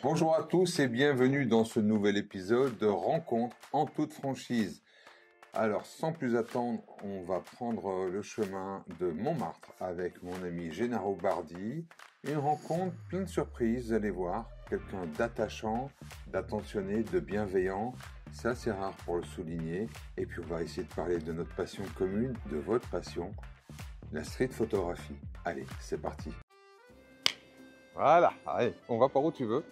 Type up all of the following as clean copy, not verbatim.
Bonjour à tous et bienvenue dans ce nouvel épisode de Rencontre en toute franchise. Alors sans plus attendre, on va prendre le chemin de Montmartre avec mon ami Gennaro Bardi. Une rencontre pleine de surprises, vous allez voir. Quelqu'un d'attachant, d'attentionné, de bienveillant. C'est assez rare pour le souligner. Et puis on va essayer de parler de notre passion commune, de votre passion, la street photographie. Allez, c'est parti. Voilà, allez, on va par où tu veux.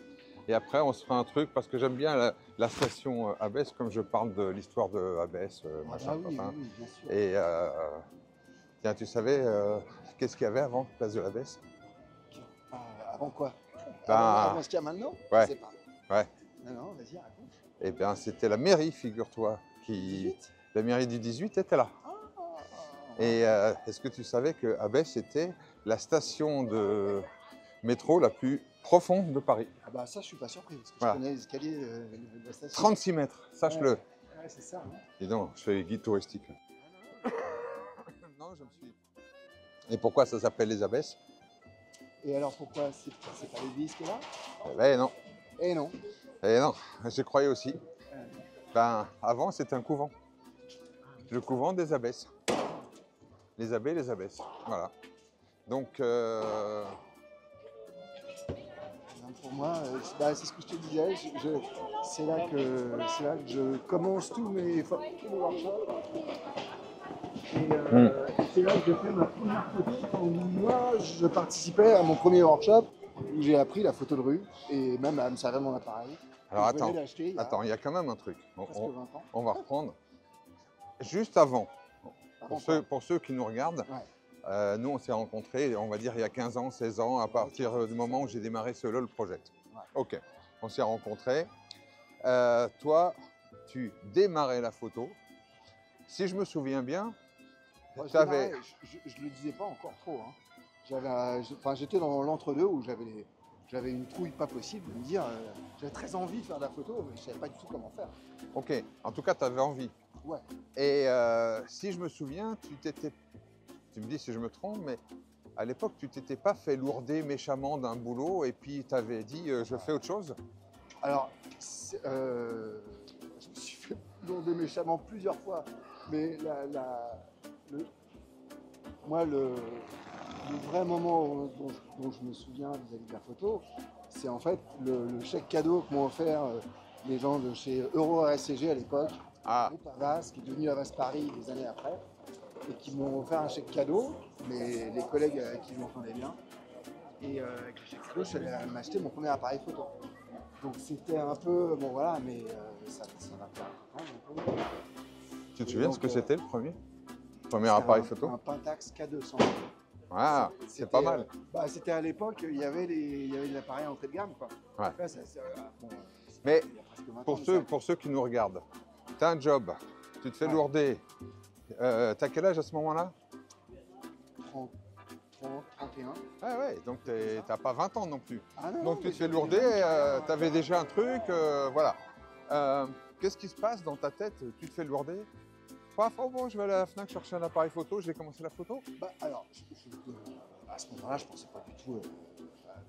Et après, on se fera un truc, parce que j'aime bien la station Abbesse, comme je parle de l'histoire de Abbesse, machin, oui, papin. oui, bien sûr. Et tiens, tu savais qu'est-ce qu'il y avait avant, place de l'Abbesse? Avant quoi? Ben, avant ce qu'il y a maintenant? ouais. Je sais pas. Ouais. Non, vas-y, raconte. Eh bien, c'était la mairie, figure-toi, 18? La mairie du 18 était là. Et est-ce que tu savais que Abbesse était la station de métro la plus profonde de Paris? Ah bah ça, je suis pas surpris, parce que Voilà. je connais les escaliers de la station. 36 mètres, sache-le. Ouais, c'est ça. Hein. Dis donc, je fais guide touristique. Non, je me suis... Et pourquoi ça s'appelle les Abbesses? Et alors pourquoi c'est pas l'église qui est là? Eh non. Eh non. Eh non, j'y croyais aussi. Ben, avant, c'était un couvent. Le couvent des Abbesses. Les abbés, les abbesses. Voilà. Donc, Pour moi, c'est ce que je te disais. C'est là que je commence tous mes workshops. Et c'est là que j'ai fait ma première photo quand moi je participais à mon premier workshop où j'ai appris la photo de rue et même à me servir de mon appareil. alors Je venais d'acheter il y a quand même un truc. presque 20 ans. On va reprendre. Juste avant, Avant pour ceux qui nous regardent, Ouais. nous on s'est rencontrés, on va dire il y a 15 ans, 16 ans, à partir du moment où j'ai démarré ce LOL Project. Ouais. Ok, on s'est rencontrés. Toi, tu démarrais la photo. Si je me souviens bien, Moi, tu avais... je le disais pas encore trop. Hein. J'étais dans l'entre-deux où j'avais une trouille pas possible de me dire. J'avais très envie de faire de la photo, mais je savais pas du tout comment faire. Ok, en tout cas, tu avais envie. Ouais. Et si je me souviens, tu me dis si je me trompe, mais à l'époque, tu t'étais pas fait lourder méchamment d'un boulot et puis tu avais dit je fais autre chose? Alors, je me suis fait lourder méchamment plusieurs fois, mais le vrai moment dont je me souviens vis-à-vis de la photo, c'est en fait le chèque cadeau que m'ont offert les gens de chez Euro RSCG à l'époque, groupe Havas, qui est devenu Havas Paris des années après, et qui m'ont offert un chèque cadeau, mais les collègues avec qui je m'entendais bien. Et avec le chèque cadeau, je suis allé m'acheter mon premier appareil photo. Donc c'était un peu, bon voilà, mais ça va faire un peu. Tu te souviens de ce que c'était le premier appareil photo? Un Pentax K200. Ah, c'est pas mal. C'était à l'époque, il y avait des appareils entrée de gamme, quoi. Ouais. Là, Mais il y a presque 20 ans, pour ceux qui nous regardent, tu as un job, tu te fais lourder. T'as quel âge à ce moment-là? 30, 31. Ah ouais, donc t'as pas 20 ans non plus. Ah non, donc tu te fais lourder, tu avais déjà un truc, voilà. Qu'est-ce qui se passe dans ta tête? Tu te fais lourder? Paf, oh bon, je vais à la Fnac chercher un appareil photo, je vais commencer la photo. Alors, à ce moment-là, je pensais pas du tout,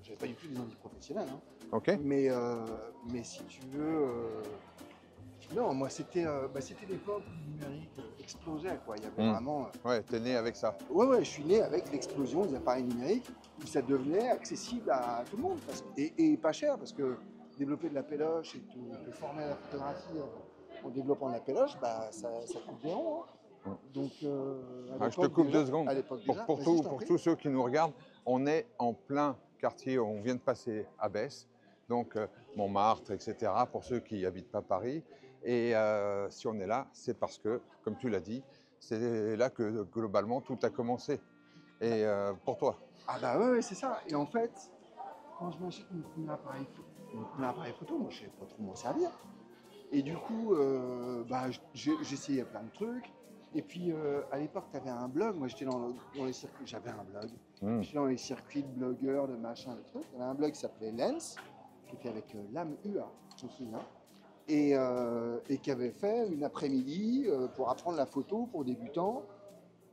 j'avais pas du tout des envies professionnelles. Hein. Ok. Mais si tu veux, non, moi c'était l'époque où le numérique explosait, quoi. Il y avait vraiment. Ouais, t'es né avec ça. Ouais, je suis né avec l'explosion des appareils numériques où ça devenait accessible à tout le monde et pas cher parce que développer de la péloche et te former à la photographie en développant de la péloche, ça coûte des ronds. Hein. Donc, je te coupe 2 secondes. Pour tous ceux qui nous regardent, on est en plein quartier, on vient de passer Abbesse, donc Montmartre, etc., pour ceux qui n'habitent pas Paris. Et si on est là, c'est parce que, comme tu l'as dit, c'est là que globalement tout a commencé. Et pour toi? Ah bah ouais, c'est ça. Et en fait, quand je m'achète mon premier appareil photo, moi je ne sais pas trop m'en servir. Et du coup, j'essayais plein de trucs. Et puis à l'époque, tu avais un blog. Moi j'étais dans les circuits, j'avais un blog. J'étais dans les circuits de blogueurs, de machin, de trucs. Il y avait un blog qui s'appelait Lens, qui était avec Lame UA, je me souviens. Et qui avait fait une après-midi pour apprendre la photo pour débutants,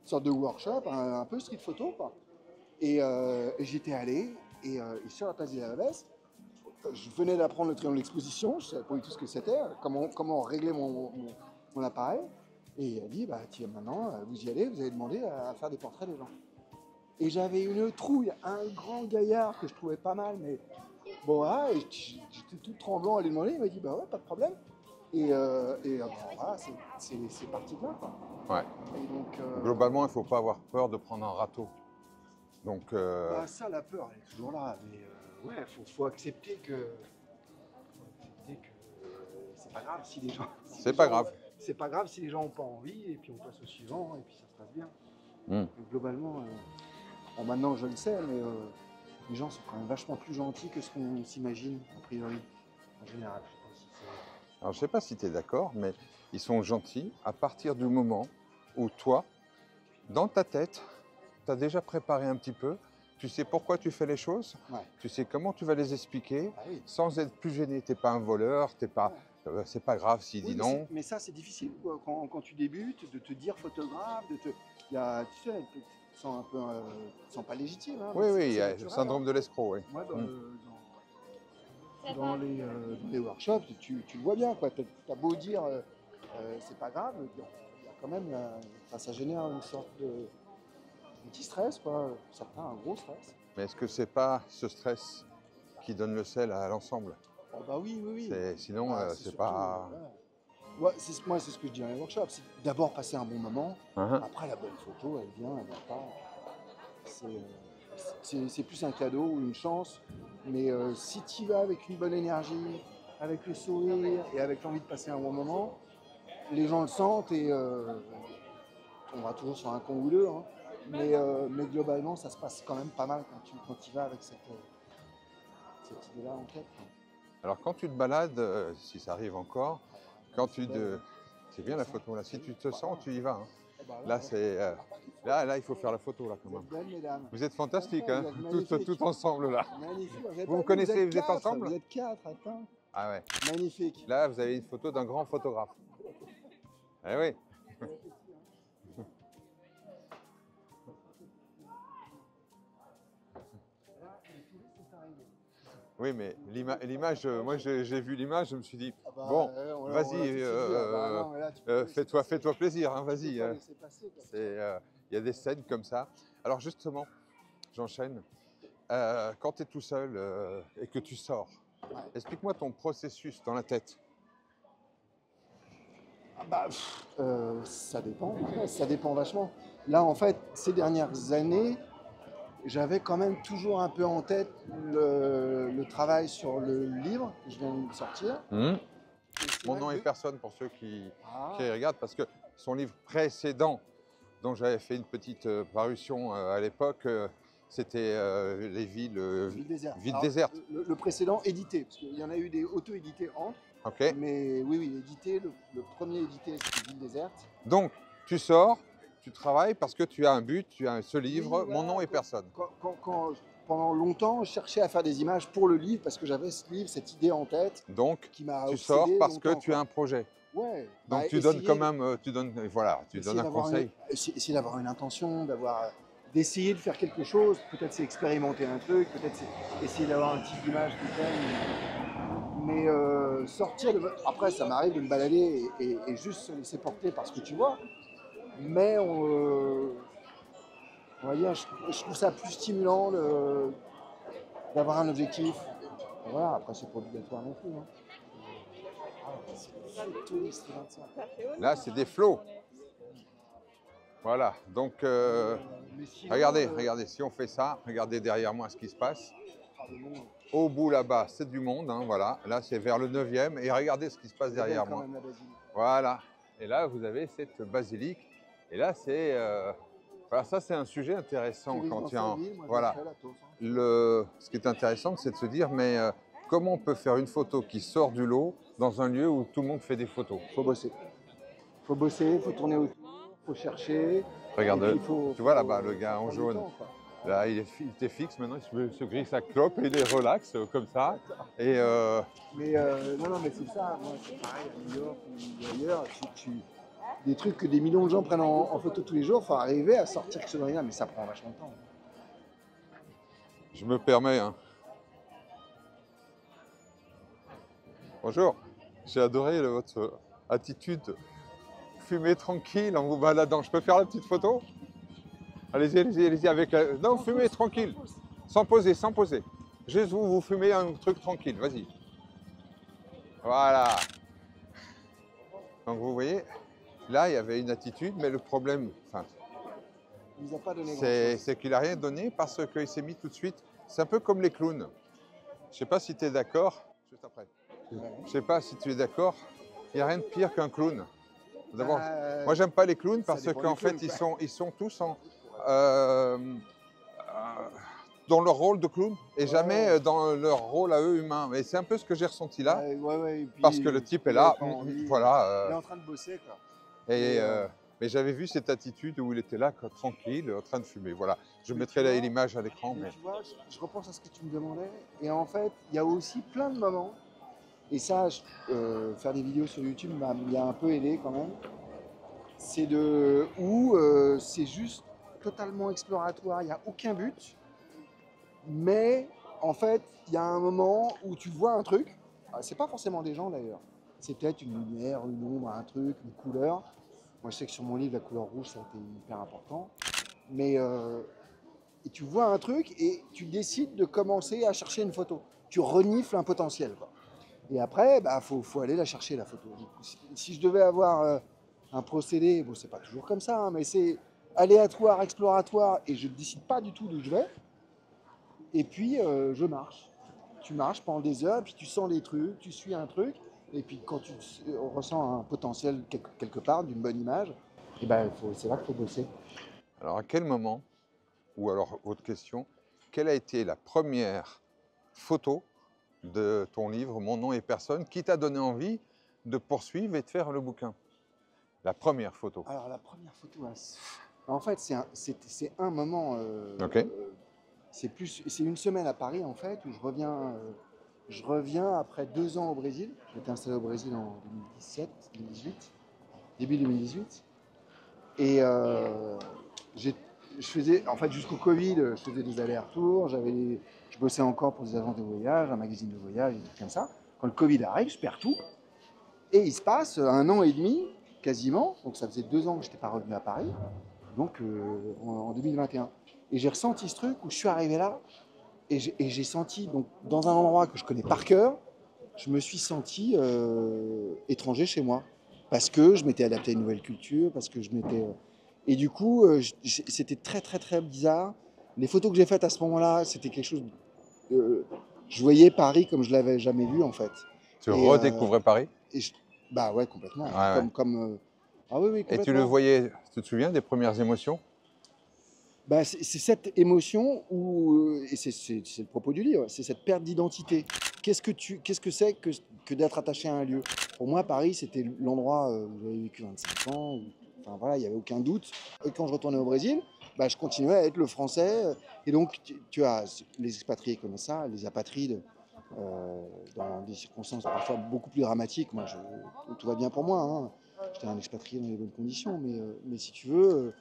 une sorte de workshop, un peu street photo, quoi. Et j'étais allé, et sur la place des Abbesses, je venais d'apprendre le triangle d'exposition, je savais pas du tout ce que c'était, comment régler mon appareil. Et elle dit, bah tiens, maintenant, vous y allez, vous allez demander à faire des portraits des gens. Et j'avais une trouille, un grand gaillard que je trouvais pas mal, mais bon voilà, et j'étais tout tremblant à lui demander, il m'a dit, bah ouais, pas de problème. Bon, voilà, c'est parti de là, quoi. Ouais. Et donc, Globalement, il ne faut pas avoir peur de prendre un râteau. Donc, bah, ça, la peur, elle est toujours là, mais ouais, faut accepter que c'est pas grave si les gens. c'est pas grave. C'est pas grave si les gens n'ont pas envie, et puis on passe au suivant, et puis ça se passe bien. Mm. Donc, globalement, bon, maintenant je le sais, mais les gens sont quand même vachement plus gentils que ce qu'on s'imagine, a priori, en général. Alors, je ne sais pas si tu es d'accord, mais ils sont gentils à partir du moment où toi, dans ta tête, tu as déjà préparé un petit peu, tu sais pourquoi tu fais les choses, Ouais. tu sais comment tu vas les expliquer, Ah oui. sans être plus gêné. Tu n'es pas un voleur, t'es pas, c'est pas grave s'il Oui, dit non. mais ça, c'est difficile quoi, quand tu débutes, de te dire photographe, tu sais, tu te sens un peu, tu te sens pas légitime. Hein, Oui, mais oui, c'est il y a le naturel, syndrome hein. de l'escroc, oui. Moi, dans les workshops, tu le vois bien, quoi. T'as beau dire, c'est pas grave, il y a quand même, ça génère une sorte de petit stress, quoi. Certains, un gros stress. Mais est-ce que c'est pas ce stress qui donne le sel à l'ensemble? Oh, bah oui. Sinon, Bah, c'est surtout, pas... ouais, moi, c'est ce que je dis dans les workshops. C'est d'abord passer un bon moment. Hein, Après, la bonne photo, elle vient pas. C'est plus un cadeau ou une chance. Mais si tu y vas avec une bonne énergie, avec le sourire et avec l'envie de passer un bon moment, les gens le sentent et on va toujours sur un con ou deux. Hein. Mais globalement, ça se passe quand même pas mal quand tu y vas avec cette idée-là en tête. Alors quand tu te balades, si ça arrive encore, quand tu te... C'est bien la photo là, si tu te sens, tu y vas. Hein. Là, c'est... Là, il faut faire la photo là quand même. Belle, mesdames. Vous êtes fantastiques, Enfin, hein, vous êtes magnifiques. tout ensemble là. Magnifique. Vous me connaissez, vous êtes quatre, ensemble? Vous êtes quatre, attends. Ah ouais. Magnifique. Là, vous avez une photo d'un grand photographe. Eh oui. Oui, mais l'image, moi j'ai vu l'image, je me suis dit, Ah bah, bon, on vas-y, l'a tout de suite dit. Ah bah non, mais là, tu peux laisser fais-toi passer. plaisir, hein, Tu peux vas-y. pas laisser passer, quoi. Il y a des scènes comme ça. Alors justement, j'enchaîne. Quand tu es tout seul et que tu sors, Ouais. explique-moi ton processus dans la tête. Ah bah, ça dépend. Ça dépend vachement. Là, en fait, ces dernières années, j'avais quand même toujours un peu en tête le travail sur le livre que je viens de sortir. Et c'est Mon vrai nom que- est personne pour ceux qui Ah, regardent, parce que son livre précédent, dont j'avais fait une petite parution à l'époque, c'était les villes Ville déserte. villes Alors, désertes. le précédent édité, parce qu'il y en a eu des auto-édités entre. Ok. Mais oui, édité, le premier édité, c'était Ville déserte. Donc, tu sors, tu travailles parce que tu as un but, tu as ce livre, Oui, Mon voilà, nom est personne. Pendant longtemps, je cherchais à faire des images pour le livre parce que j'avais ce livre, cette idée en tête Donc, qui m'a tu obsédé sors parce que longtemps, tu quoi. as un projet. Ouais. Donc, bah, tu donnes essayer- quand même, tu donnes essayer un d'avoir conseil. essayer d'avoir une intention, d'essayer de faire quelque chose. Peut-être c'est expérimenter un truc, peut-être c'est essayer d'avoir un type d'image qui t'aime. Mais après, ça m'arrive de me balader et juste se laisser porter par ce que tu vois. Mais on va dire, je trouve ça plus stimulant d'avoir un objectif. Voilà, après c'est pas obligatoire non plus. Hein. Là, c'est des flots. Voilà. Donc, Mais sinon, regardez, si on fait ça, regardez derrière moi ce qui se passe. Au bout là-bas, c'est du monde, hein, voilà. Là, c'est vers le 9e. Et regardez ce qui se passe derrière moi. Voilà. Et là, vous avez cette basilique. Et là, c'est... voilà, ça, c'est un sujet intéressant quand il y a... Voilà. Ce qui est intéressant, c'est de se dire, mais comment on peut faire une photo qui sort du lot dans un lieu où tout le monde fait des photos? Faut bosser. Faut bosser, faut tourner autour, faut chercher. Regarde, tu vois là-bas, le gars en prendre jaune. le temps, quoi. Là, il était fixe, maintenant il se grille sa clope et il est relax comme ça. Et Mais non, mais c'est ça. Moi, c'est pareil à New York ou ailleurs. Des trucs que des millions de gens prennent en photo tous les jours, faut arriver à sortir ce là, mais ça prend vachement de temps. je me permets, hein. Bonjour. J'ai adoré votre attitude. Fumez tranquille en vous baladant. Je peux faire la petite photo? Allez-y, allez-y, allez-y avec la... Non, fumez tranquille. Sans poser, sans poser. Juste vous, vous fumez un truc tranquille. Vas-y. Voilà. Donc vous voyez, là, il y avait une attitude, mais le problème, enfin, Il nous a pas donné grand-chose. c'est qu'il n'a rien donné parce qu'il s'est mis tout de suite. C'est un peu comme les clowns. Je ne sais pas si tu es d'accord. Juste après. Je ne sais pas si tu es d'accord. Il n'y a rien de pire qu'un clown. D'abord, moi, j'aime pas les clowns parce qu'en fait, ils sont tous dans leur rôle de clown et jamais dans leur rôle à eux humains. Et c'est un peu ce que j'ai ressenti là, Et puis, parce que le type est là, voilà. il est en train de bosser, quoi. Mais j'avais vu cette attitude où il était là, quoi, tranquille, en train de fumer. Voilà, je mettrai l'image à l'écran. Mais tu vois, je repense à ce que tu me demandais. Et en fait, il y a aussi plein de moments. Et ça, faire des vidéos sur YouTube m'y a un peu aidé quand même. C'est où c'est juste totalement exploratoire, il n'y a aucun but. Mais en fait, il y a un moment où tu vois un truc. C'est pas forcément des gens d'ailleurs. C'est peut-être une lumière, une ombre, un truc, une couleur. Moi, je sais que sur mon livre, la couleur rouge, ça a été hyper important. Mais et tu vois un truc et tu décides de commencer à chercher une photo. Tu renifles un potentiel, quoi. Et après, bah, faut aller la chercher, la photo. Si je devais avoir un procédé, bon, c'est pas toujours comme ça, hein, mais c'est aléatoire, exploratoire, et je ne décide pas du tout d'où je vais. Et puis, je marche. Tu marches pendant des heures, puis tu sens les trucs, tu suis un truc, et puis quand tu ressens un potentiel quelque part, d'une bonne image, et ben, c'est là qu'il faut bosser. Alors, à quel moment, ou alors, autre question, quelle a été la première photo de ton livre, Mon nom et personne, qui t'a donné envie de poursuivre et de faire le bouquin? La première photo. Alors, la première photo, en fait, c'est un moment. Ok. C'est une semaine à Paris, en fait, où je reviens après 2 ans au Brésil. J'étais installé au Brésil en 2017, 2018, début 2018. Et je faisais, en fait, jusqu'au Covid, je faisais des allers-retours. Je bossais encore pour des agences de voyage, un magazine de voyage, des trucs comme ça. Quand le Covid arrive, je perds tout. Et il se passe 1 an et demi, quasiment. Donc ça faisait 2 ans que je n'étais pas revenu à Paris. Donc en 2021. Et j'ai ressenti ce truc où je suis arrivé là. Et j'ai senti, donc, dans un endroit que je connais par cœur, je me suis senti étranger chez moi. Parce que je m'étais adapté à une nouvelle culture, parce que je m'étais. Et du coup, c'était très, très, très bizarre. Les photos que j'ai faites à ce moment-là, c'était quelque chose. Je voyais Paris comme je l'avais jamais vu, en fait. Tu redécouvrais Paris? Bah ouais, complètement. Ouais, Ah oui, oui, et complètement. tu le voyais, tu te souviens des premières émotions? Bah, c'est cette émotion et c'est le propos du livre, c'est cette perte d'identité. Qu'est-ce que c'est que d'être attaché à un lieu? Pour moi, Paris, c'était l'endroit où j'avais vécu 25 ans. Enfin voilà, il n'y avait aucun doute. Et quand je retournais au Brésil, bah, je continuais à être le français. Et donc, tu as les expatriés connaissent ça, les apatrides, dans des circonstances parfois beaucoup plus dramatiques. Moi, tout va bien pour moi, hein. J'étais un expatrié dans les bonnes conditions, mais si tu veux.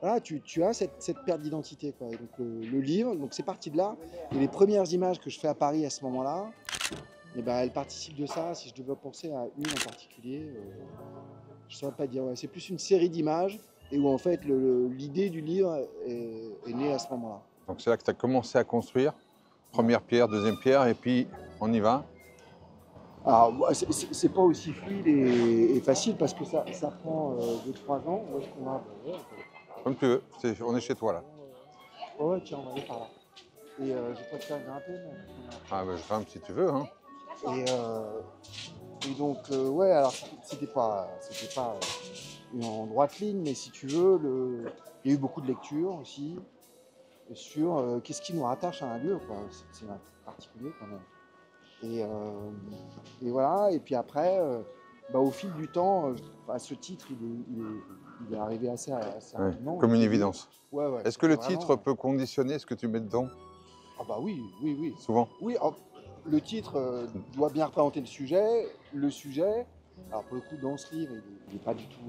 Voilà, tu as cette perte d'identité, quoi. Et donc le livre, donc c'est parti de là. Et les premières images que je fais à Paris à ce moment-là, eh ben, elles participent de ça. Si je devais penser à une en particulier, je ne saurais pas dire. Ouais, c'est plus une série d'images et où en fait l'idée du livre est née à ce moment-là. Donc c'est là que tu as commencé à construire. Première pierre, deuxième pierre, et puis on y va. Alors, c'est pas aussi fluide et facile parce que ça prend 2-3 ans. Où est-ce qu'on va? Comme tu veux, on est chez toi là. Ouais, tiens, on va aller par là. Et je peux te faire grimper. Ah ben je grimpe si tu veux, hein. Et donc, ouais, alors c'était pas en droite ligne, mais si tu veux, il y a eu beaucoup de lectures aussi sur qu'est-ce qui nous rattache à un lieu, quoi. C'est un truc particulier quand même. Et voilà, et puis après, bah, au fil du temps, ce titre, il est arrivé assez rapidement. Comme une évidence. Ouais, ouais. Est-ce que le titre peut conditionner ce que tu mets dedans? Ah bah oui, oui, oui. Souvent. Oui, le titre doit bien représenter le sujet. Le sujet, alors pour le coup, dans ce livre, il n'est pas du tout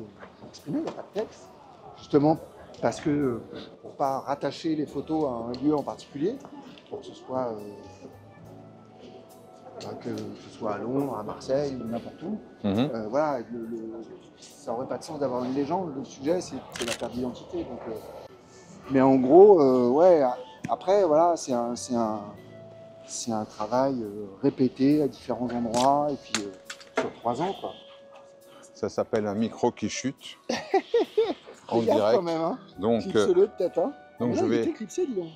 exprimé, il n'y a pas de texte. Justement parce que pour ne pas rattacher les photos à un lieu en particulier, pour que ce soit que ce soit à Londres, à Marseille ou n'importe où. Mhm. Voilà, ça n'aurait pas de sens d'avoir une légende. Le sujet, c'est la perte d'identité. Mais en gros, ouais, après, voilà, c'est un travail répété à différents endroits et puis sur 3 ans, quoi. Ça s'appelle un micro qui chute en Fais gaffe direct. quand même, hein. Donc, Clipse-le peut-être, hein. donc Mais là, je il vais. était clipsé, dis donc.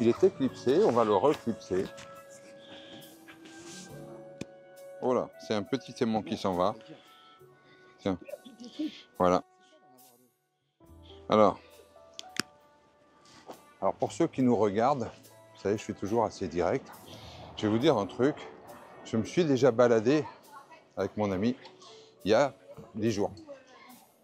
Il était clipsé, on va le reclipser. Voilà, c'est un petit aimant qui s'en va. Tiens, voilà. Alors pour ceux qui nous regardent, vous savez, je suis toujours assez direct. Je vais vous dire un truc. Je me suis déjà baladé avec mon ami il y a 10 jours.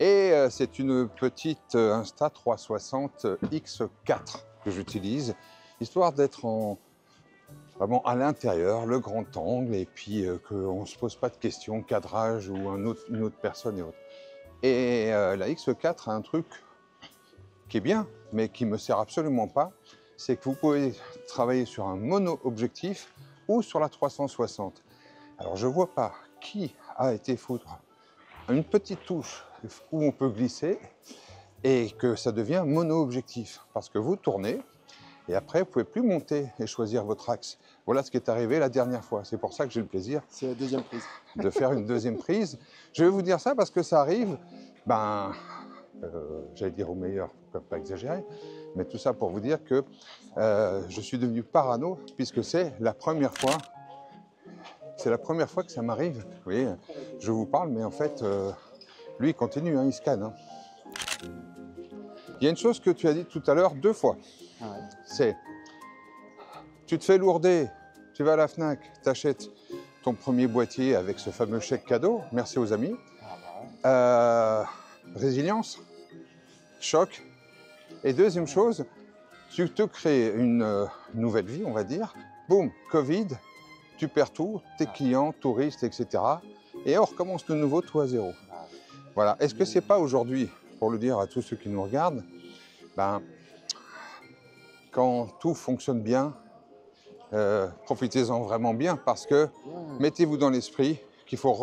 Et c'est une petite Insta360 X4 que j'utilise, histoire d'être vraiment à l'intérieur, le grand angle, et puis qu'on ne se pose pas de questions, cadrage ou une autre personne et autres. Et la X4 a un truc qui est bien, mais qui ne me sert absolument pas, c'est que vous pouvez travailler sur un mono-objectif ou sur la 360. Alors je ne vois pas qui a été foutre une petite touche où on peut glisser et que ça devient mono-objectif. Parce que vous tournez et après vous ne pouvez plus monter et choisir votre axe. Voilà ce qui est arrivé la dernière fois. C'est pour ça que j'ai le plaisir C'est la deuxième prise. de faire une deuxième prise. Je vais vous dire ça parce que ça arrive, j'allais dire au meilleur, pour pas exagérer, mais tout ça pour vous dire que je suis devenu parano puisque c'est la première fois que ça m'arrive. Vous voyez, je vous parle, mais en fait, lui, il continue, hein, il scanne. Hein. Il y a une chose que tu as dit tout à l'heure 2 fois. Ouais. C'est, tu te fais lourder, tu vas à la Fnac, tu achètes ton premier boîtier avec ce fameux chèque cadeau, merci aux amis. Résilience, choc. Et deuxième chose, tu te crées une nouvelle vie, on va dire. Boum, Covid, tu perds tout, tes clients, touristes, etc. Et on recommence de nouveau, tout à zéro. Voilà. Est-ce que c'est pas aujourd'hui, pour le dire à tous ceux qui nous regardent, quand tout fonctionne bien, profitez-en vraiment bien parce que mettez-vous dans l'esprit qu'il faut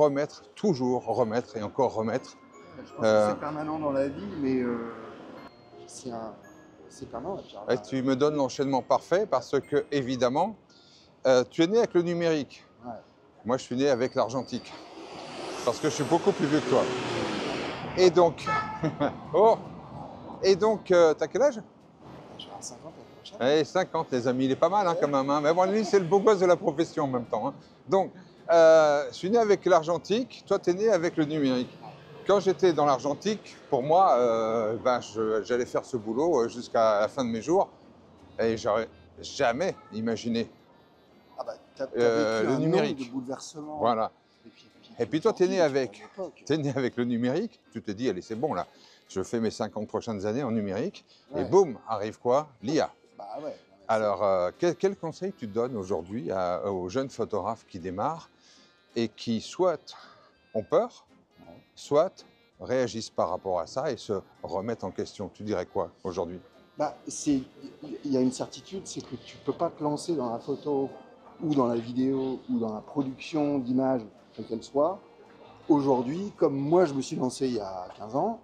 toujours remettre et encore remettre. Je pense que c'est permanent dans la vie, mais c'est permanent. Et tu me donnes l'enchaînement parfait parce que, évidemment, tu es né avec le numérique. Ouais. Moi, je suis né avec l'argentique. Parce que je suis beaucoup plus vieux que toi. Et donc... oh. Et donc, t'as quel âge? Je vais avoir 50 l'année prochaine. Eh, 50, les amis, il est pas mal, hein, quand même. Hein. Mais bon, lui, c'est le beau gosse de la profession en même temps. Hein. Donc, je suis né avec l'argentique. Toi, tu es né avec le numérique. Quand j'étais dans l'argentique, pour moi, j'allais faire ce boulot jusqu'à la fin de mes jours. Et j'aurais jamais imaginé t'as vécu le un numérique. nombre de bouleversements. Voilà. Et puis toi, tu es né avec le numérique. Tu te dis, allez, c'est bon, là. Je fais mes 50 prochaines années en numérique. Ouais. Et boum, arrive quoi? L'IA. Ouais. Alors, quel conseil tu donnes aujourd'hui aux jeunes photographes qui démarrent et qui soit ont peur, soit réagissent par rapport à ça et se remettent en question? Tu dirais quoi aujourd'hui? Il y a une certitude, c'est que tu ne peux pas te lancer dans la photo ou dans la vidéo ou dans la production d'images, quelle qu'elle soit, aujourd'hui, comme moi je me suis lancé il y a 15 ans,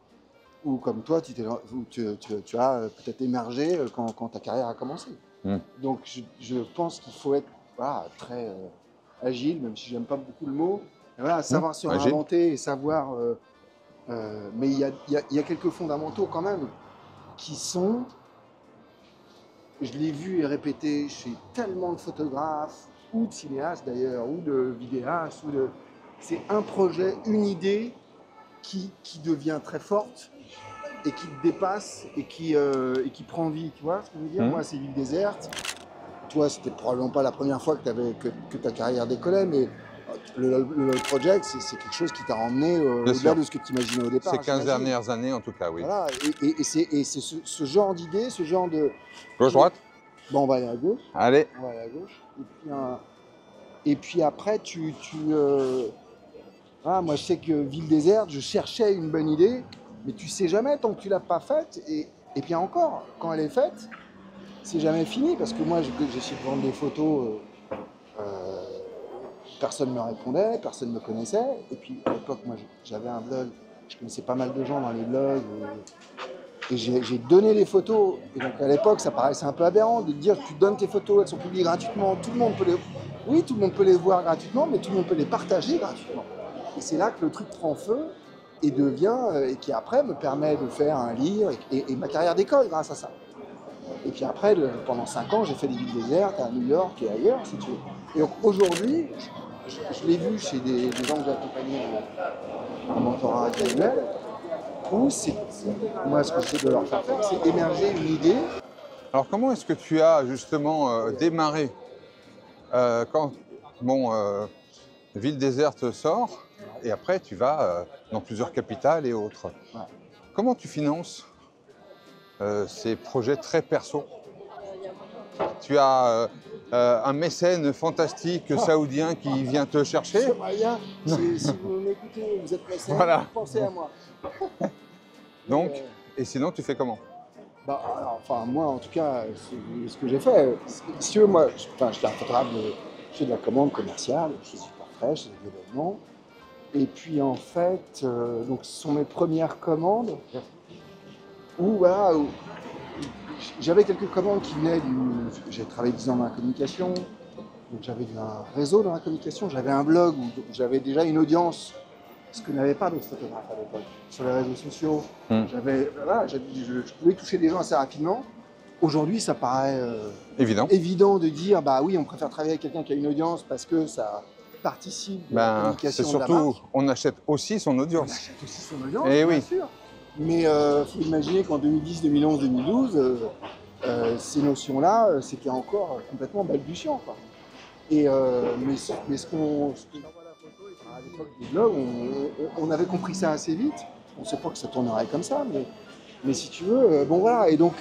ou comme toi tu as peut-être émergé quand ta carrière a commencé. Donc je pense qu'il faut être très agile, même si j'aime pas beaucoup le mot, savoir se réinventer et savoir... mais il y a quelques fondamentaux quand même qui sont... Je l'ai vu et répété chez tellement de photographes, ou de cinéastes d'ailleurs, ou de vidéastes, c'est un projet, une idée qui devient très forte et qui te dépasse et qui prend vie, tu vois ce que je veux dire? Moi, c'est Ville déserte. Toi, c'était probablement pas la première fois que ta carrière décollait, mais le project, c'est quelque chose qui t'a emmené au-delà de ce que tu imaginais au départ. Ces 15 dernières années, en tout cas, oui. Voilà, et c'est ce genre d'idée, ce genre de... Gauche-droite? Bon, on va aller à gauche. Allez. On va aller à gauche. Et puis après, moi, je sais que Ville déserte, je cherchais une bonne idée, mais tu sais jamais tant que tu l'as pas faite. Et puis encore, quand elle est faite, c'est jamais fini, parce que moi, j'essaie de vendre des photos personne ne me répondait, personne ne me connaissait. Et puis à l'époque, moi j'avais un blog, je connaissais pas mal de gens dans les blogs. Et j'ai donné les photos. Et donc à l'époque, ça paraissait un peu aberrant de dire tu donnes tes photos, elles sont publiées gratuitement, tout le monde peut les... Oui, tout le monde peut les voir gratuitement, mais tout le monde peut les partager gratuitement. Et c'est là que le truc prend feu et devient, et qui après me permet de faire un livre et ma carrière d'école grâce à ça. Et puis après, pendant 5 ans, j'ai fait des villes désertes à New York et ailleurs, si tu veux. Et donc aujourd'hui, je l'ai vu chez des gens que j'ai accompagnés en mentorat individuel, où moi, ce que j'essaie de leur faire faire, c'est émerger une idée. Alors, comment est-ce que tu as justement démarré quand Ville déserte sort et après tu vas dans plusieurs capitales et autres. Ouais. Comment tu finances ces projets très perso? Tu as un mécène fantastique saoudien qui vient te chercher? Somaya, si vous m'écoutez, vous êtes mécène, Voilà. pensez à moi. Donc, et sinon tu fais comment? Bah, alors, enfin, moi, en tout cas, ce que j'ai fait, si tu veux, moi, je suis un photographe, je fais de la commande commerciale, je fais du portrait, je fais des événements. Et puis, en fait, donc, ce sont mes premières commandes où, voilà, j'avais quelques commandes qui venaient du... J'ai travaillé 10 ans dans la communication, donc j'avais un réseau dans la communication, j'avais un blog où j'avais déjà une audience, ce que n'avaient pas d'autres photographes à l'époque, sur les réseaux sociaux. Voilà, je pouvais toucher des gens assez rapidement. Aujourd'hui, ça paraît évident de dire, bah oui, on préfère travailler avec quelqu'un qui a une audience parce que ça participe de la communication c'est de la marque. surtout, on achète aussi son audience. On achète aussi son audience, Et bien oui. sûr. Mais il faut imaginer qu'en 2010, 2011, 2012, ces notions-là, c'était encore complètement balbutiant, quoi. Et, mais ce qu'on voit la photo, à l'époque des blogs, on avait compris ça assez vite. On ne sait pas que ça tournerait comme ça, mais si tu veux, bon voilà. Et donc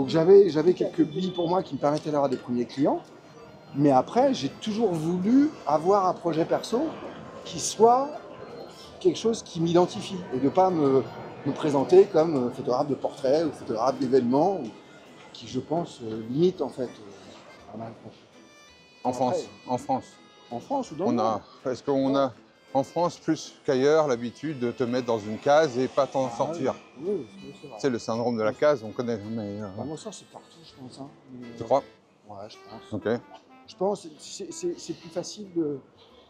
j'avais quelques billes pour moi qui me permettaient d'avoir des premiers clients. Mais après, j'ai toujours voulu avoir un projet perso qui soit quelque chose qui m'identifie et de ne pas me présenter comme photographe de portrait ou photographe d'événements, qui, je pense, limite en fait pas mal. En France, en France. En France ou dans le monde. Est-ce qu'on a en France plus qu'ailleurs l'habitude de te mettre dans une case et pas t'en sortir? Oui, c'est vrai. C'est le syndrome de la case, on connaît. Mais, moi, ça, c'est partout, je pense. Hein. Tu crois? Ouais, je pense. Ok. Je pense que c'est plus facile de...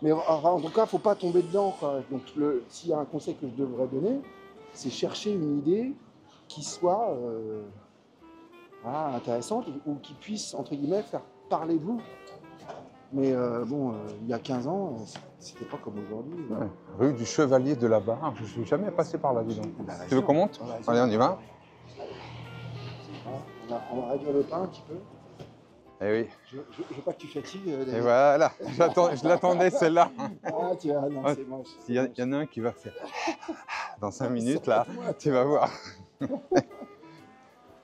Mais en tout cas, il ne faut pas tomber dedans, quoi. Donc, s'il y a un conseil que je devrais donner, c'est chercher une idée qui soit intéressante ou qui puisse, entre guillemets, faire parler de vous. Mais il y a 15 ans, c'était pas comme aujourd'hui. Ouais. Rue du Chevalier de la Barre, je ne suis jamais passé par là, dis donc. Bah, Tu veux qu'on monte? Allez, on y va. On va réduire le pain un petit peu. Eh oui. Je veux pas que tu fatigues. Et voilà, je l'attendais celle-là. Ah, tu vois, non, c'est moche. Il y en a un qui va faire dans 5 minutes, là, tu vas voir.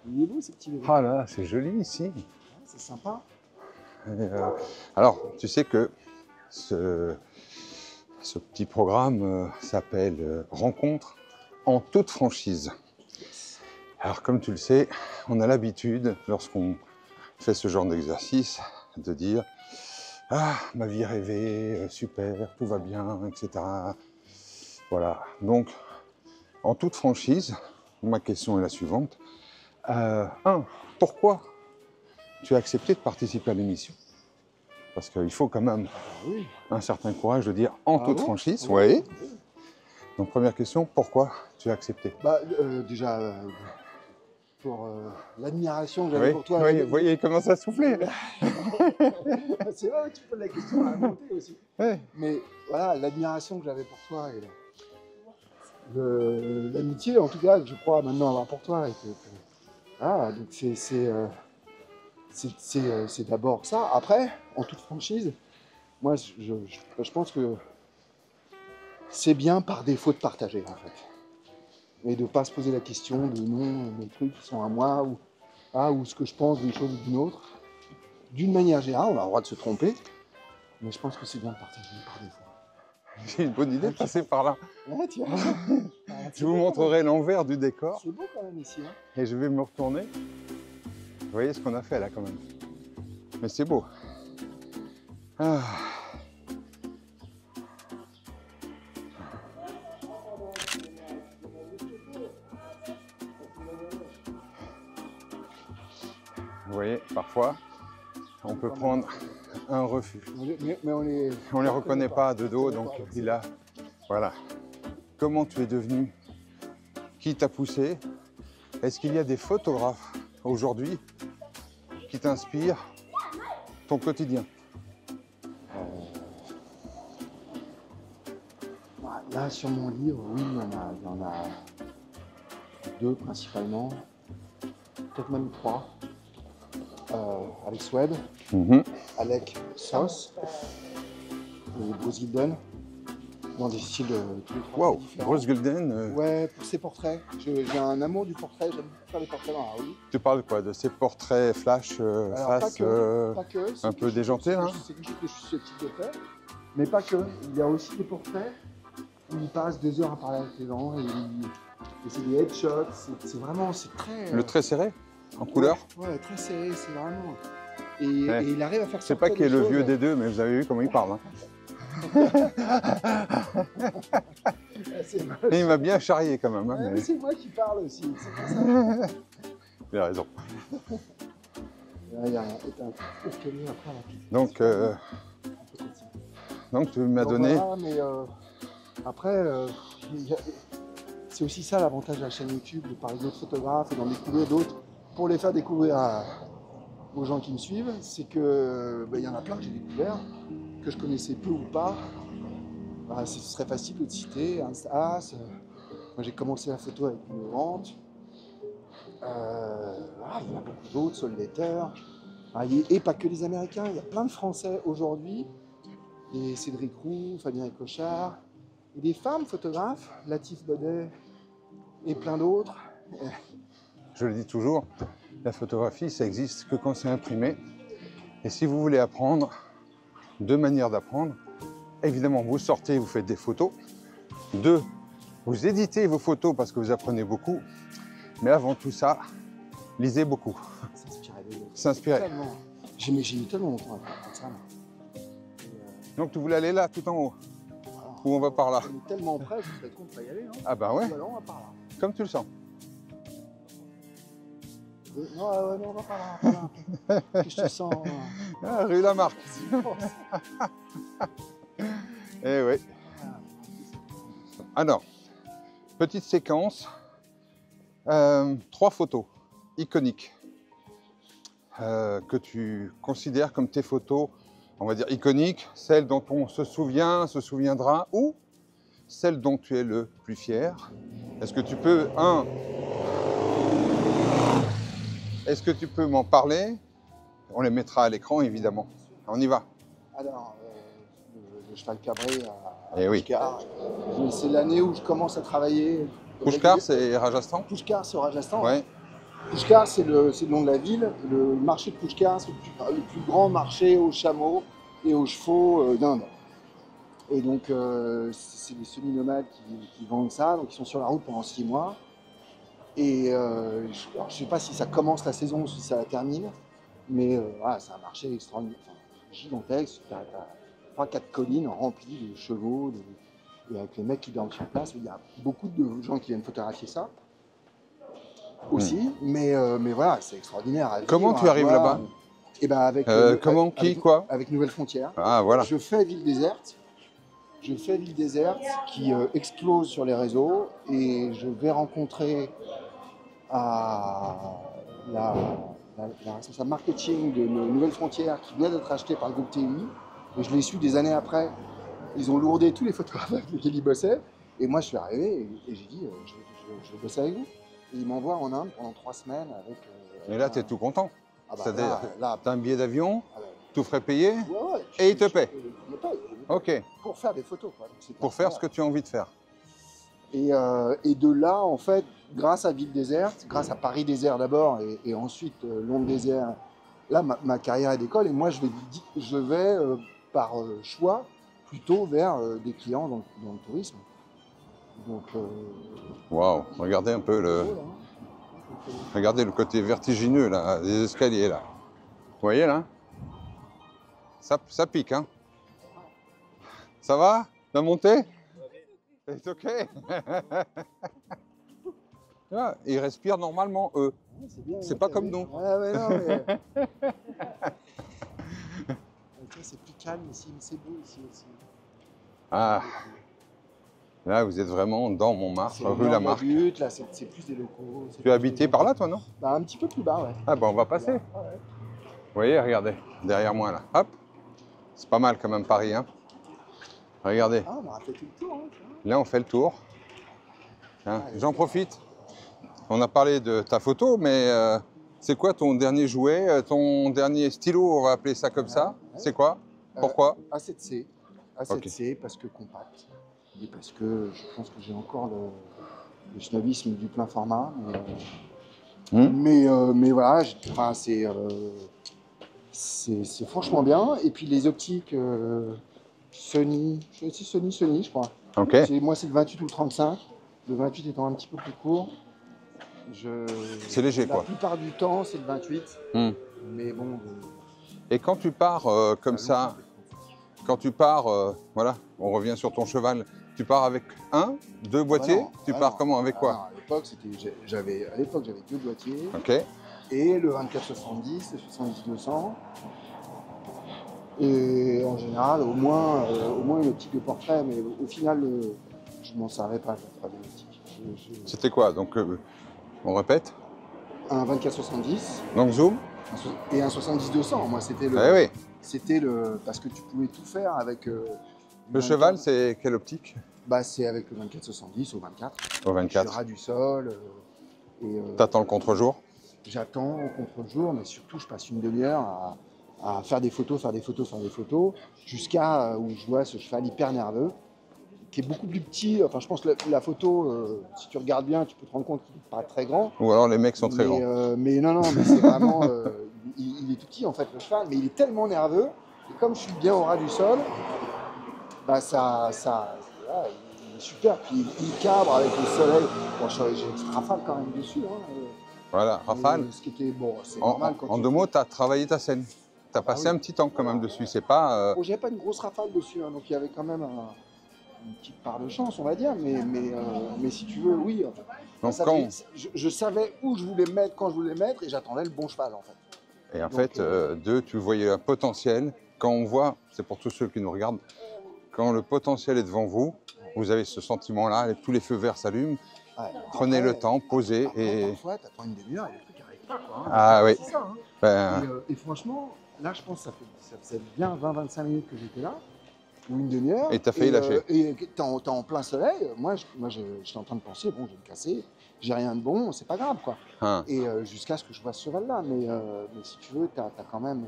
Il est beau ce petit bébé. Ah là, c'est joli ici. C'est sympa. Alors, tu sais que ce petit programme s'appelle Rencontre en toute franchise. Alors, comme tu le sais, on a l'habitude, lorsqu'on fait ce genre d'exercice, de dire « Ah, ma vie rêvée, super, tout va bien, etc. » Voilà. Donc, en toute franchise, ma question est la suivante. Pourquoi tu as accepté de participer à l'émission? Parce qu'il faut quand même un certain courage de dire en toute franchise. Oui. Donc, première question, pourquoi tu as accepté? Déjà, pour l'admiration que j'avais pour toi. Oui, vous voyez, il commence à souffler. C'est vrai, tu poses la question à monter aussi. Ouais. Mais voilà, l'admiration que j'avais pour toi et l'amitié, en tout cas, que je crois maintenant avoir pour toi. Donc c'est d'abord ça. Après, en toute franchise, moi, je pense que c'est bien par défaut de partager, en fait. Et de ne pas se poser la question de non, mes trucs qui sont à moi, ou ce que je pense d'une chose ou d'une autre. D'une manière générale, on a le droit de se tromper, mais je pense que c'est bien de partager par défaut. J'ai une bonne idée de passer par là. Ouais, tiens. Je vous montrerai l'envers du décor. C'est beau quand même ici. Hein. Et je vais me retourner. Vous voyez ce qu'on a fait là quand même. Mais c'est beau. Vous voyez, parfois, on peut prendre un refuge. Mais on les reconnaît pas de dos, donc il a... Voilà. Comment tu es devenu? Qui t'a poussé? Est-ce qu'il y a des photographes aujourd'hui qui t'inspirent ton quotidien? Là, sur mon livre, oui, il y en a deux principalement, peut-être même trois. Alex Webb, Alec Soss et Bruce Gilden, dans des styles tous les trois Wow, différents. Bruce Gilden. Ouais, pour ses portraits. J'ai un amour du portrait, j'aime beaucoup faire des portraits dans la rue. Tu parles quoi? De ces portraits flash, Alors, face, pas que, un peu déjanté, là? C'est quelque chose que je suis susceptible de faire, mais pas que. Il y a aussi des portraits où il passe 2 heures à parler avec les gens et c'est des headshots, c'est vraiment, c'est très... Le trait serré? En couleur? Ouais, très serré, c'est vraiment... Et il arrive à faire Je sais pas qui est le vieux des deux, mais vous avez vu comment il parle. Hein. Et il m'a bien charrié quand même. Hein, mais... C'est moi qui parle aussi, c'est pour ça. Il a raison. Il y a un escalier après. Donc tu m'as donné... Voilà, mais après, c'est aussi ça l'avantage de la chaîne YouTube, de parler d'autres photographes et d'en découvrir d'autres pour les faire découvrir aux gens qui me suivent. C'est que y en a plein que j'ai découvert, que je connaissais peu ou pas. Ce serait facile de citer. As, moi j'ai commencé la photo avec une vente. Il y en a beaucoup d'autres, Sol Letter. Et pas que les Américains, il y a plein de Français aujourd'hui. Et Cédric Roux, Fabien Cochard. Et des femmes photographes, Latif Baudet et plein d'autres. Je le dis toujours, la photographie, ça existe que quand c'est imprimé. Et si vous voulez apprendre, 2 manières d'apprendre. Évidemment, vous sortez, vous faites des photos. 2, vous éditez vos photos parce que vous apprenez beaucoup. Mais avant tout ça, lisez beaucoup. S'inspirer des autres. S'inspirer. J'ai mis tellement longtemps à faire ça. Donc tu voulais aller là, tout en haut? Ou on va par là? On est tellement près, je serais con de pas y aller, non? Ah bah ouais. On va par là. Comme tu le sens. Non, on va par là, par là. Je te sens... rue Lamarck. Eh oui. Alors, petite séquence. 3 photos iconiques que tu considères comme tes photos, on va dire iconiques, celles dont on se souvient, se souviendra, ou celles dont tu es le plus fier. Est-ce que tu peux, est-ce que tu peux m'en parler? On les mettra à l'écran, évidemment. On y va. Alors, le cheval cabré à Pushkar. Oui. C'est l'année où je commence à travailler. Pushkar, c'est Rajasthan? Pushkar, c'est au Rajasthan. Ouais. Pushkar, c'est le nom de la ville. Le marché de Pushkar, c'est le plus grand marché aux chameaux et aux chevaux d'Inde. Et donc, c'est des semi-nomades qui vendent ça. Donc, ils sont sur la route pendant 6 mois. Et je ne sais pas si ça commence la saison ou si ça la termine. Mais voilà, c'est un marché extraordinaire, gigantesque. Tu as 3-4 collines remplies de chevaux, et avec les mecs qui dorment sur place. Il y a beaucoup de gens qui viennent photographier ça aussi. Mais voilà, c'est extraordinaire. Comment tu arrives là-bas? Et ben avec, comment, quoi? Avec Nouvelle Frontière. Ah, voilà. Je fais Ville Déserte. Qui explose sur les réseaux. Et je vais rencontrer la responsable marketing de Nouvelle Frontière qui vient d'être achetée par le groupe TUI. Et je l'ai su des années après. Ils ont lourdé tous les photographes avec lesquels ils bossaient. Et moi, je suis arrivé et j'ai dit je veux bosser avec vous. Et ils m'envoient en Inde pendant 3 semaines avec... Et là, tu es tout content. C'est-à-dire, là, tu as un billet d'avion, tout frais payé, ouais, et ils te paient. Ils me payent. Ok. Pour faire des photos. Quoi. Donc, pour faire ce que tu as envie de faire. Et de là, en fait, grâce à Ville Déserte, grâce à Paris Désert d'abord, et ensuite Londres Désert, là, ma carrière est d'école. Et moi, je vais par choix, plutôt vers des clients dans le tourisme. Donc, waouh, regardez un peu regardez le côté vertigineux là, des escaliers là. Vous voyez là? Ça pique, hein? Ça va? La montée? C'est ok. Ils respirent normalement, eux. c'est bien. C'est pas comme nous. Ouais, ouais, non, mais... c'est plus calme ici, mais c'est beau ici aussi. Ah, là, vous êtes vraiment dans Montmartre, C'est rue Lamarck. But, là, c'est plus des locaux. Tu as habité par là, toi, non? Bah, un petit peu plus bas, ouais. Ah, bah, on va passer. Ouais. Vous voyez, regardez, derrière moi, là. Hop. C'est pas mal, quand même, Paris, hein. Regardez. Ah, on aura fait tout le tour, hein. Là, on fait le tour. Hein, j'en profite. On a parlé de ta photo, mais c'est quoi ton dernier jouet, ton dernier stylo, on va appeler ça comme ça? Ouais. C'est quoi? Pourquoi? A7C. A7C parce que compact. Et parce que je pense que j'ai encore le snobisme du plein format. Mais voilà, enfin, c'est franchement bien. Et puis les optiques Sony, je crois. Ok. Moi, c'est le 28 ou le 35. Le 28 étant un petit peu plus court. C'est léger, quoi. La plupart du temps, c'est le 28. Mais bon. Et quand tu pars comme ça, quand tu pars, voilà, on revient sur ton cheval, tu pars avec deux boîtiers? Tu pars comment, avec quoi? Non, à l'époque, j'avais 2 boîtiers. Ok. Et le 24-70, le 70-200. Et en général, au moins une optique de portrait, mais au final, je m'en servais pas de la 3D optique. C'était quoi? Donc, on répète? Un 24-70. Donc, zoom? Et un 70-200. Moi, c'était le. Eh oui. C'était le. Parce que tu pouvais tout faire avec. Le cheval, c'est quelle optique? Bah, c'est avec le 24-70 au 24. Au 24. Je suis ras du sol. T'attends le contre-jour? J'attends au contre-jour, mais surtout, je passe une demi-heure à faire des photos, jusqu'à où je vois ce cheval hyper nerveux, qui est beaucoup plus petit. Enfin, je pense que la photo, si tu regardes bien, tu peux te rendre compte qu'il n'est pas très grand. Ou alors les mecs sont très grands. Mais non, mais c'est vraiment... il est tout petit, en fait, le cheval, mais il est tellement nerveux. Et comme je suis bien au ras du sol, bah voilà, il est super. Puis il cabre avec le soleil. Bon, j'ai une petite rafale quand même dessus. Voilà, rafale. Ce qui était, bon, c'est normal quand en 2 mots, tu as travaillé ta scène. Tu as passé un petit temps quand même dessus. C'est pas. Bon, j'avais pas une grosse rafale dessus, donc il y avait quand même une petite part de chance, on va dire. Mais si tu veux, oui. En fait. Donc ça, quand... je savais où je voulais me mettre, quand je voulais le mettre, et j'attendais le bon cheval, en fait. Et en fait, tu voyais un potentiel. Quand on voit, c'est pour tous ceux qui nous regardent, quand le potentiel est devant vous, vous avez ce sentiment-là, tous les feux verts s'allument. Ouais. Prenez le temps, posez. Et parfois, tu attends une demi-heure et le truc n'arrive pas. Quoi, hein. Ah oui. C'est ça. Et franchement, là, je pense que ça faisait bien 20-25 minutes que j'étais là, ou une demi-heure. Et tu as failli lâcher. Et t'es en plein soleil. Moi, j'étais en train de penser, bon, je vais me casser, j'ai rien de bon, c'est pas grave, quoi. Et jusqu'à ce que je vois ce cheval-là. Mais si tu veux, t'as quand même.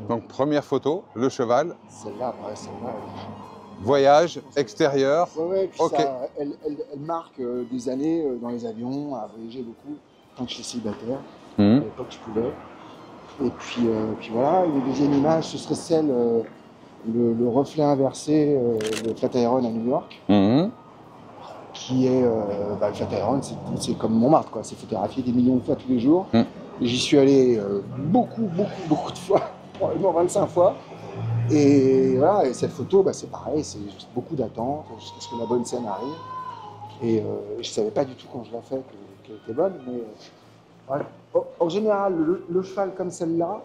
Donc, première photo, le cheval. Celle-là. Voyage, extérieur. Ouais, puis okay. Ça, elle marque des années dans les avions, à voyager beaucoup, tant que j'étais célibataire. À l'époque, je pouvais. Et puis voilà, une deuxième image, ce serait celle, le reflet inversé de Flatiron à New York. Qui est, le Flatiron, c'est comme Montmartre, quoi. C'est photographié des millions de fois tous les jours. J'y suis allé beaucoup de fois, probablement 25 fois. Et voilà, et cette photo, c'est pareil, c'est beaucoup d'attente jusqu'à ce que la bonne scène arrive. Et je ne savais pas du tout quand je l'ai fait qu'elle était bonne, mais voilà. En général, le cheval comme celle-là,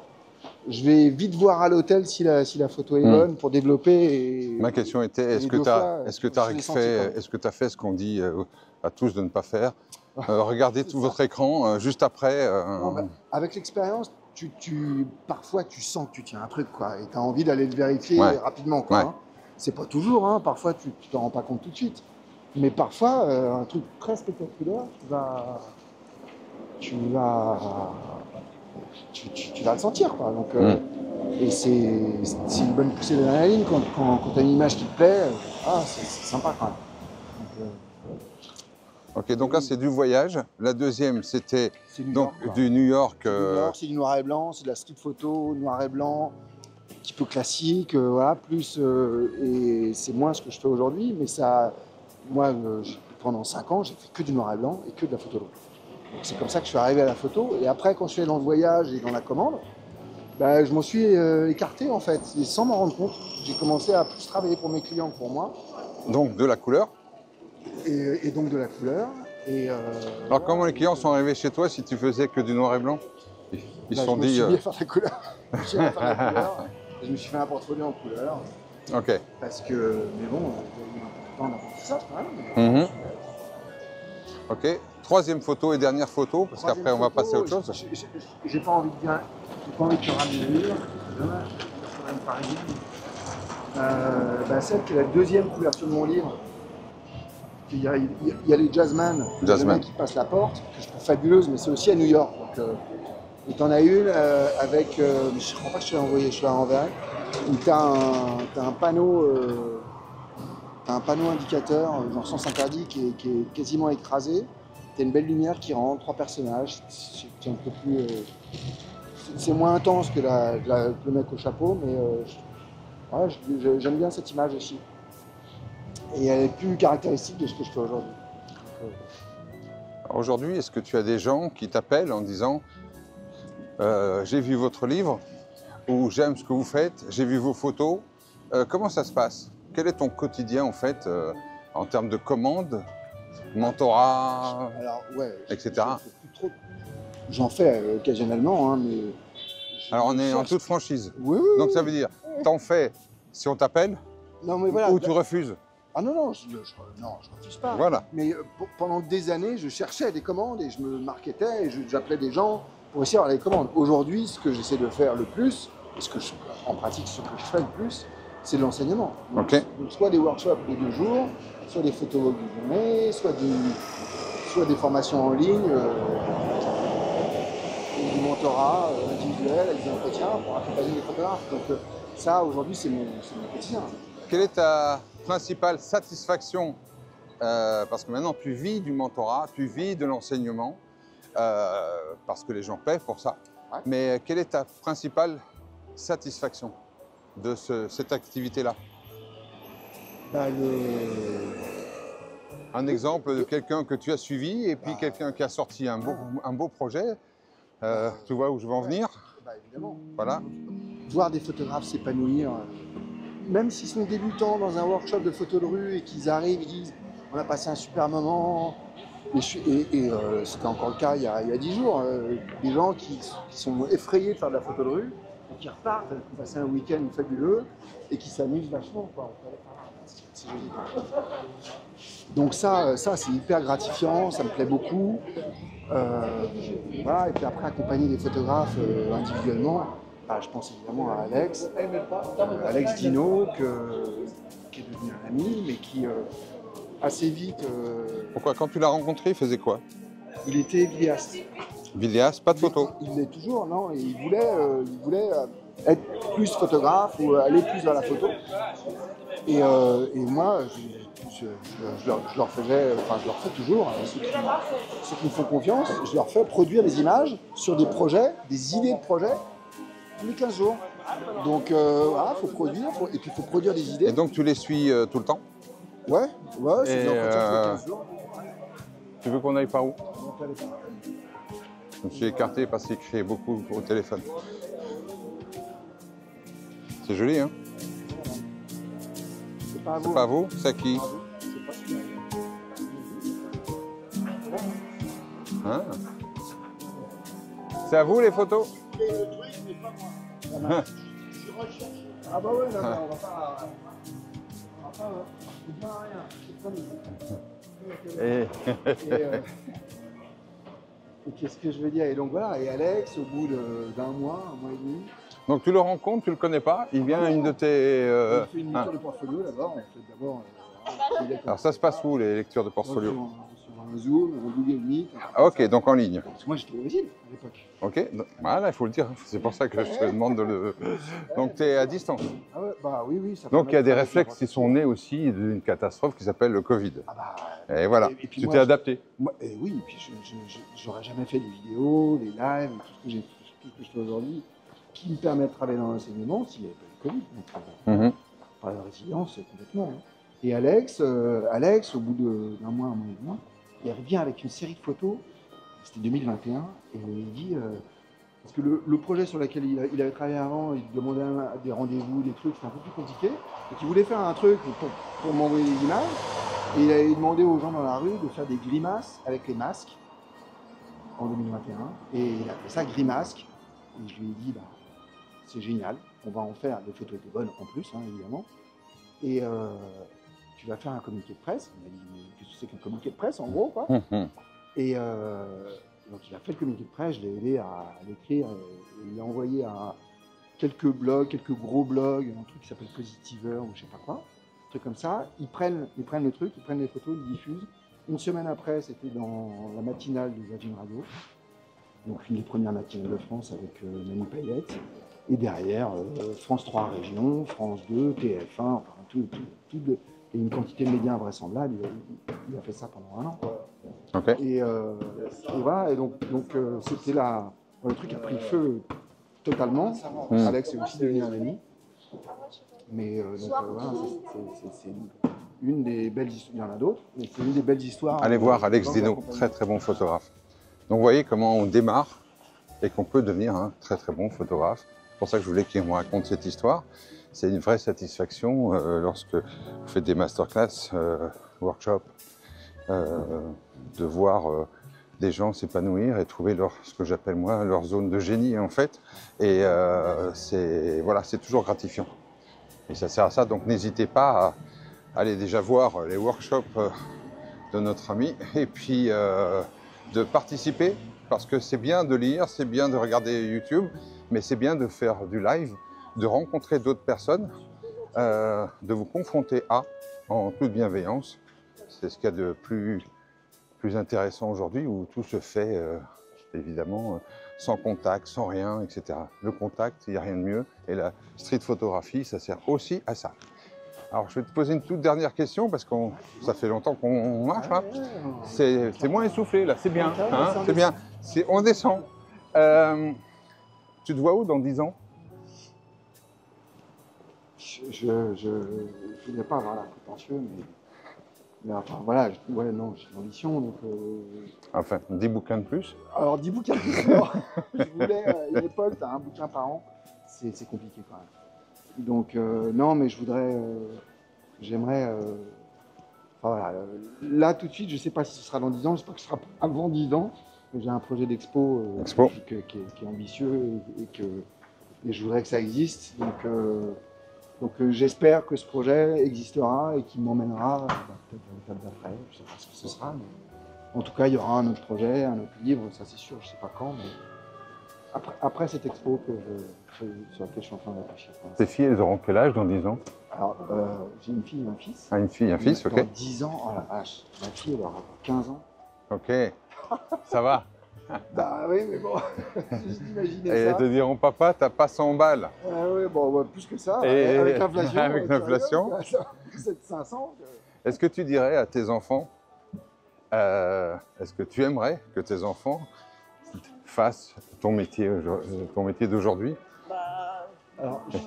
je vais vite voir à l'hôtel si la photo est bonne pour développer. Ma question était, est-ce que tu as fait ce qu'on dit à tous de ne pas faire? Regardez tout votre écran juste après. Avec l'expérience, parfois tu sens que tu tiens un truc, quoi, et tu as envie d'aller le vérifier rapidement, quoi. Hein. C'est pas toujours, hein, parfois tu t'en rends pas compte tout de suite. Mais parfois, un truc très spectaculaire, tu vas le sentir, quoi. Donc, et c'est une bonne poussée d'adrénaline quand tu as une image qui te plaît, c'est sympa, quand même. Ok, donc là c'est du voyage. La deuxième c'était donc du New York. C'est du noir et blanc, c'est de la street photo, noir et blanc, un petit peu classique, voilà, plus. Et c'est moins ce que je fais aujourd'hui, mais ça, moi, pendant 5 ans, j'ai fait que du noir et blanc et que de la photo longue. Donc c'est comme ça que je suis arrivé à la photo. Et après, quand je suis allé dans le voyage et dans la commande, je m'en suis écarté en fait, et sans m'en rendre compte. J'ai commencé à plus travailler pour mes clients que pour moi. Donc de la couleur. Et donc de la couleur. Et, Alors comment les clients sont arrivés chez toi si tu faisais que du noir et blanc? Ils se bah, sont je me dit... suis mis à faire la couleur. Je me suis mis à faire la couleur. Et je me suis fait un portfolio en couleur. Ok. Parce que, mais bon, il y a eu un peu de temps d'apprentissage quand même. Mhm. Ok. Troisième photo et dernière photo, parce qu'après on va passer à autre chose. J'ai pas envie de bien, j'ai pas envie de te ramener le livre, c'est dommage, sur une parisienne. Celle qui est la deuxième couverture de mon livre. Il y a les Jazzman, le mec qui passe la porte, que je trouve fabuleuse, mais c'est aussi à New York. Donc, et t'en as une avec, je crois pas que je te l'ai envoyé, je te la renverrai, où t'as un panneau. Un panneau indicateur, genre sens interdit, qui est quasiment écrasé. Tu as une belle lumière qui rend 3 personnages. C'est un peu plus. C'est moins intense que le mec au chapeau, mais ouais, j'aime bien cette image aussi. Et elle est plus caractéristique de ce que je fais aujourd'hui. Aujourd'hui, est-ce que tu as des gens qui t'appellent en disant j'ai vu votre livre, ou j'aime ce que vous faites, j'ai vu vos photos. Comment ça se passe? Quel est ton quotidien en fait en termes de commandes, mentorat, alors, ouais, etc. J'en fais occasionnellement, hein, mais. Alors on est en toute franchise. Oui. Donc ça veut dire, t'en fais si on t'appelle, non, mais voilà, ou tu refuses. Ah non, je refuse pas. Voilà. Mais pendant des années, je cherchais des commandes et je me marketais et j'appelais des gens pour essayer d'avoir des commandes. Aujourd'hui, ce que j'essaie de faire le plus, et en pratique, ce que je fais le plus, c'est de l'enseignement. Donc, soit des workshops de 2 jours, soit des photos de journée, soit des formations en ligne, du mentorat individuel avec des entretiens pour accompagner les photographes. Donc ça, aujourd'hui, c'est mon quotidien. Quelle est ta principale satisfaction parce que maintenant tu vis du mentorat, tu vis de l'enseignement, parce que les gens paient pour ça. Ouais. Mais quelle est ta principale satisfaction de cette activité-là? Un exemple de quelqu'un que tu as suivi et puis quelqu'un qui a sorti un beau projet. Tu vois où je veux en venir? Évidemment. Voilà. Voir des photographes s'épanouir, même s'ils sont débutants dans un workshop de photo de rue et qu'ils arrivent, ils disent on a passé un super moment. Et c'était encore le cas il y a 10 jours. Des gens qui sont effrayés de faire de la photo de rue et qui repartent, qui passent un week-end fabuleux et qui s'amusent vachement. C'est joli. Donc ça c'est hyper gratifiant, ça me plaît beaucoup. Voilà, et puis après, accompagner des photographes individuellement, je pense évidemment à Alex Dino, qui est devenu un ami, mais qui assez vite. Pourquoi? Quand tu l'as rencontré, il faisait quoi? Il était vidéaste. Vidéaste, pas de photo? Il l'est toujours, non, et il voulais être plus photographe ou aller plus vers la photo. Et moi, je leur faisais, enfin je leur fais toujours, ceux qui me font confiance, je leur fais produire des images sur des projets, des idées de projets, tous les 15 jours. Donc voilà, il faut produire, et puis il faut produire des idées. Et donc tu les suis tout le temps? Ouais, c'est des entretiens tous les 15 jours. Tu veux qu'on aille par où? Je me suis écarté parce qu'il criait beaucoup au téléphone. C'est joli, hein? C'est pas à vous. C'est pas à vous? C'est à qui? Hein? C'est à vous les photos? Ah bah ouais, non, on va pas... C'est bien rien. Et qu'est-ce que je veux dire? Et donc voilà, et Alex, au bout d'un mois, un mois et demi... Donc tu le rencontres, tu le connais pas, il vient à une de tes... On fait une lecture de portfolio d'abord, Alors ça se passe où les lectures de portfolio? Sur un Zoom, un Google Meet. Ok, donc en ligne. Parce que moi j'étais au Brésil à l'époque. Ok, voilà, il faut le dire, c'est pour ça que je te demande de le... Donc tu es à distance. Ah ouais, bah oui. Ça donc il y a des réflexes qui sont nés aussi d'une catastrophe qui s'appelle le Covid. Ah bah, et voilà, et tu t'es adapté. Oui, et puis j'aurais jamais fait des vidéos, des lives, tout ce que je fais aujourd'hui, qui me permet de travailler dans l'enseignement s'il n'y avait pas le Covid. Par la résilience, complètement. Hein. Et Alex, au bout d'un mois, un mois et demi, il revient avec une série de photos, c'était 2021, et il dit, parce que le projet sur lequel il avait travaillé avant, il demandait des rendez-vous, des trucs, c'était un peu plus compliqué, donc il voulait faire un truc pour m'envoyer des images, Et il avait demandé aux gens dans la rue de faire des grimaces avec les masques en 2021. Et il a fait ça, grimasque. Et je lui ai dit, bah, c'est génial, on va en faire. Les photos étaient bonnes en plus, hein, évidemment. Et tu vas faire un communiqué de presse. Il m'a dit, mais qu'est-ce que c'est qu'un communiqué de presse, en gros, quoi. Et donc il a fait le communiqué de presse, je l'ai aidé à l'écrire. Et il l'a envoyé à quelques blogs, quelques gros blogs, un truc qui s'appelle Positiver ou je sais pas quoi. Un truc comme ça. Ils prennent le truc, ils prennent les photos, ils diffusent. Une semaine après, c'était dans la matinale de Virgin Radio. Donc une des premières matinales de France avec Manu Payette. Et derrière, France 3 Région, France 2, TF1, enfin et une quantité de médias invraisemblables. Il a fait ça pendant 1 an. Okay. Et voilà, et donc c'était là, le truc a pris feu totalement. Alex est aussi devenu un ami. Mais voilà, c'est une des belles histoires. Il y en a d'autres, mais c'est une des belles histoires. Allez voir Alex Dino, très très bon photographe. Donc vous voyez comment on démarre et qu'on peut devenir un très très bon photographe. C'est pour ça que je voulais qu'il me raconte cette histoire. C'est une vraie satisfaction lorsque vous faites des masterclass, workshops, de voir des gens s'épanouir et trouver ce que j'appelle moi leur zone de génie en fait. Et c'est toujours gratifiant. Et ça sert à ça, donc n'hésitez pas à aller déjà voir les workshops de notre ami et puis de participer parce que c'est bien de lire, c'est bien de regarder YouTube, mais c'est bien de faire du live, de rencontrer d'autres personnes, de vous confronter en toute bienveillance. C'est ce qu'il y a de plus intéressant aujourd'hui où tout se fait évidemment sans contact, sans rien, etc. Le contact, il n'y a rien de mieux et la street photographie, ça sert aussi à ça. Alors, je vais te poser une toute dernière question parce que ça fait longtemps qu'on marche. Hein. C'est moins essoufflé, là. C'est bien. Hein, c'est bien. On descend. Tu te vois où dans 10 ans? Je ne voulais pas avoir la prétention, mais enfin, voilà. Ouais, non, j'ai l'ambition. Donc, enfin, 10 bouquins de plus? Alors, 10 bouquins de plus, non. Je voulais, à une époque, tu as un bouquin par an. C'est compliqué quand même. Donc, non, mais j'aimerais. Voilà, là, tout de suite, je ne sais pas si ce sera dans 10 ans, j'espère que ce sera avant 10 ans. J'ai un projet d'expo qui est ambitieux et je voudrais que ça existe. Donc j'espère que ce projet existera et qu'il m'emmènera peut-être à l'étape d'après. Je ne sais pas ce que ce sera, mais en tout cas, il y aura un autre projet, un autre livre, ça c'est sûr, je ne sais pas quand. Mais après cette expo sur laquelle je suis en train de réfléchir. Tes filles, elles auront quel âge dans 10 ans? Alors, j'ai une fille et un fils. Ah, une fille et un fils, ok. Dans 10 ans, oh la vache, ma fille, elle aura 15 ans. Ok, ça va. Bah oui, mais bon, j'imaginais ça. Et elles te diront, papa, t'as pas 100 balles. Ah oui, bon, plus que ça, et avec l'inflation. Avec l'inflation. C'est 500. Est-ce que tu dirais à tes enfants, est-ce que tu aimerais que tes enfants fassent ton métier d'aujourd'hui?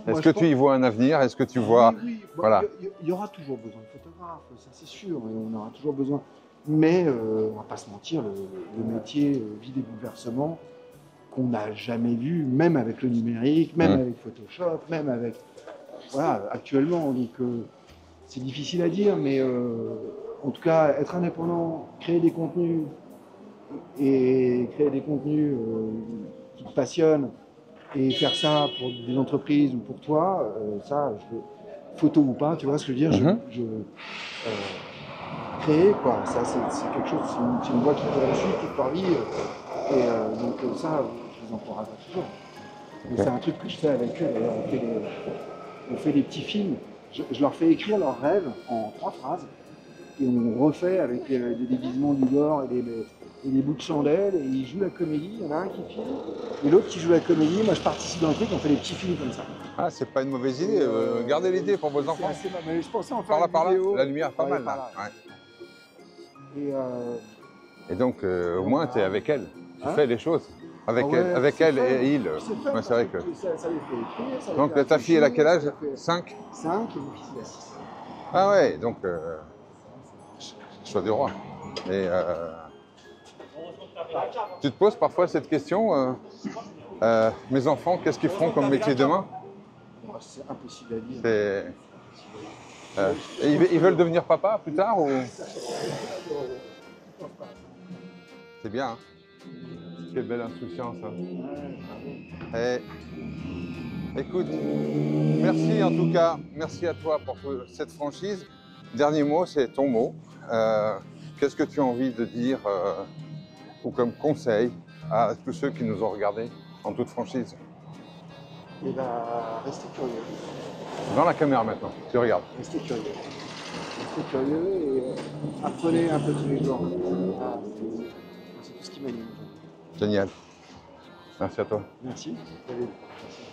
Est-ce que tu y vois un avenir? Est-ce que tu vois... Oui. Voilà. Il y aura toujours besoin de photographes, ça c'est sûr, on aura toujours besoin. Mais on va pas se mentir, le métier vit des bouleversements qu'on n'a jamais vus, même avec le numérique, même avec Photoshop, même avec... Voilà, actuellement, donc c'est difficile à dire, mais en tout cas, être indépendant, créer des contenus qui te passionnent, et faire ça pour des entreprises ou pour toi, ça, photo ou pas, tu vois ce que je veux dire, créer, quoi, ça c'est quelque chose, c'est une voie qui peut suivre toute leur vie, et donc ça, je les encourage toujours. Okay. C'est un truc que je fais avec eux, on fait des petits films, je leur fais écrire leurs rêves en 3 phrases, et on refait avec des déguisements du gore et des bouts de chandelle, et ils jouent la comédie, il y en a un qui filme, et l'autre qui joue la comédie, moi je participe dans le truc, on fait des petits films comme ça. Ah, c'est pas une mauvaise idée, gardez l'idée pour vos enfants. C'est assez mal, je pensais en faire une vidéo. La lumière est pas mal, là. Ouais. Et donc, au moins, tu es avec elle, tu fais les choses. Avec elle et il. Ouais, c'est vrai que... Ça les fait écrire, donc, ta fille, elle a quel âge? 5 5 et mon fils, il a 6. Ah ouais, donc... choix du roi. Et, tu te poses parfois cette question, mes enfants, qu'est-ce qu'ils feront comme métier demain? C'est impossible à dire. Et ils veulent devenir papa plus tard ou... C'est bien, hein. Quelle belle insouciance. Hein. Écoute, merci en tout cas, merci à toi pour cette franchise. Dernier mot, c'est ton mot. Qu'est-ce que tu as envie de dire ou comme conseil à tous ceux qui nous ont regardés en toute franchise? Et bah, restez curieux. Dans la caméra maintenant, tu regardes. Restez curieux. Restez curieux et apprenez un peu tous les jours. Ah, c'est tout ce qui m'anime. Génial. Merci à toi. Merci. Merci.